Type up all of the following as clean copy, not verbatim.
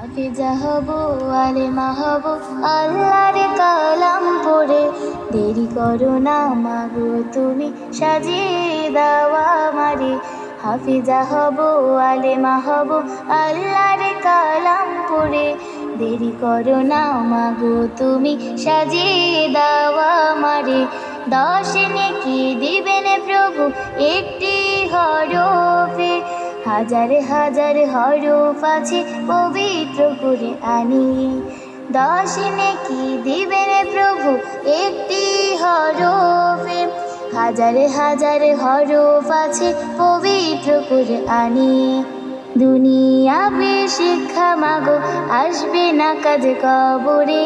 হাফেজা হব, আলেমা হব, আল্লাহর কালাম পড়ে। দেরি করো না মাগো তুমি, সাজিয়ে দাও আমারে। হাফেজা হব, আলেমা হব, আল্লাহর কালাম পড়ে। দেরি করো না মাগো তুমি, সাজিয়ে দাও আমারে। 10 নেকি দিবেন প্রভু একটি হরফে, হাজার হাজার হরফ আছে পবিত্র করে আনি। 10 নেকি দিবেন প্রভু একটি হরফে, হাজার হাজার হরফ আছে পবিত্র করে আনি। দুনিয়াবে শিক্ষা মাগো আসবে না কাজ কবরে।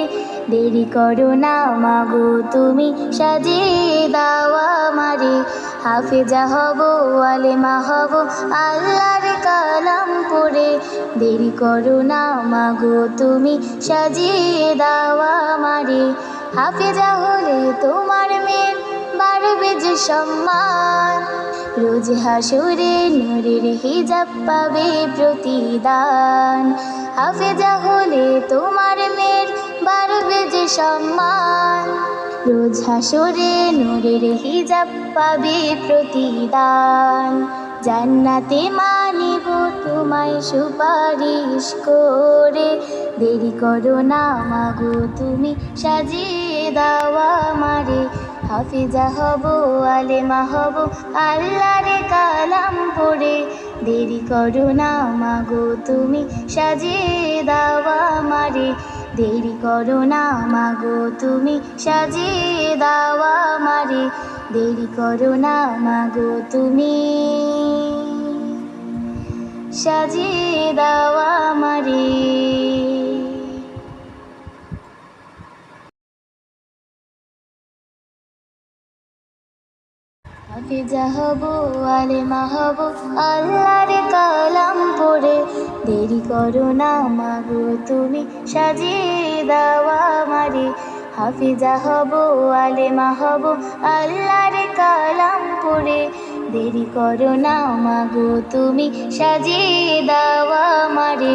দেরি করো না মাগো তুমি, সাজিয়ে দাও আমারে। হাফেজা হব, আলেমা হব, আল্লাহর কালাম পড়ে। দেরি করো না মাগো তুমি, সাজিয়ে দাও আমারে। হাফেজা হলে তোমার মেয়ের বাড়বে যে সম্মান, রোজ হাসরে নূরের হিজাব পাবে প্রতিদান। হাফেজা হলে তোমার মেয়ের বাড়বে যে সম্মান, রোজ হাসরে নূরের হিজাব পাবে প্রতিদান। জান্নাতে মানিব তোমায় সুপারিশ করে। দেরি করো না মাগো তুমি, সাজিয়ে দাও আমারে। হাফেজা হব, আলেমা হব, আল্লাহর কালাম পড়ে। দেরি করো না মাগো তুমি, সাজিয়ে দাও আমারে। দেরি করো না মাগো তুমি, সাজিয়ে দাও আমারে। দেরি করো না মাগো তুমি, সাজিয়ে দাও আমারে। হাফেজা হব, আলেমা হব, আল্লাহর কালাম পড়ে। দেরি করো না মাগো তুমি, সাজিয়ে দাও আমারে। হাফেজা হব, আলেমা হব, আল্লাহর কালাম পড়ে। দেরি করো না মাগো তুমি, সাজিয়ে দাও আমারে।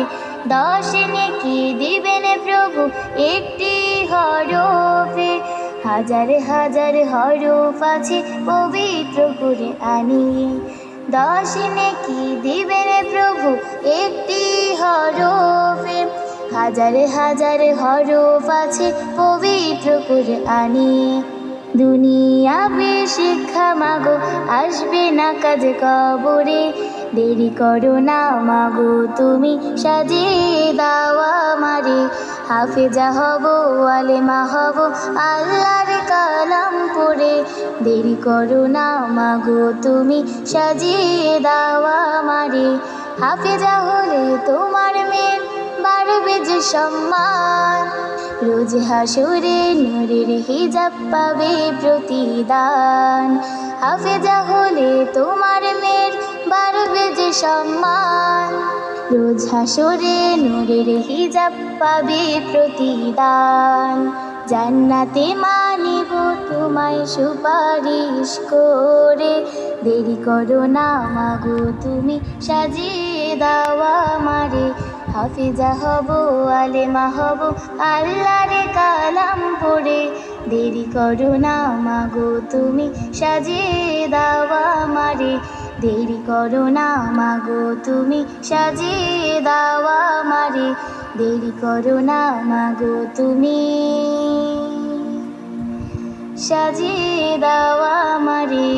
10 নেকি দিবেন প্রভু একটি হরফে, হাজার হাজার হরফ আছে পবিত্র করে আনি। 10 নেকি দিবেন প্রভু একটি হরফে, হাজার হাজার হরফ আছে পবিত্র করে আনি। দুনিয়াবে শিক্ষা মাগো আসবে না কাজ কবরে। দেরি করো না মাগো তুমি, সাজিয়ে দাও আমারে। হাফেজা হব, আলেমা হব, আল্লাহর কালাম পড়ে। দেরি করো না মাগো তুমি, সাজিয়ে দাও আমারে। হাফেজা হলে তোমার মেয়ের বাড়বে যে সম্মান, রোজ হাসরে নূরের হিজাব পাবে প্রতিদান। হাফেজা হলে তোমার মেয়ের বাড়বে যে সম্মান, রোজ হাসরে নূরের হিজাব পাবে প্রতিদান। জান্নাতে মানিব তোমায় সুপারিশ করে। দেরি করো না মাগো তুমি, সাজিয়ে দাও আমারে। হাফেজা হব, আলেমা হব, আল্লাহর কালাম পড়ে। দেরি করো না মাগো তুমি, সাজিয়ে দাও আমারে। দেরি করো না মাগো তুমি, সাজিয়ে দাও আমারে। দেরি করো না মাগো তুমি, সাজিয়ে দাও আমারে।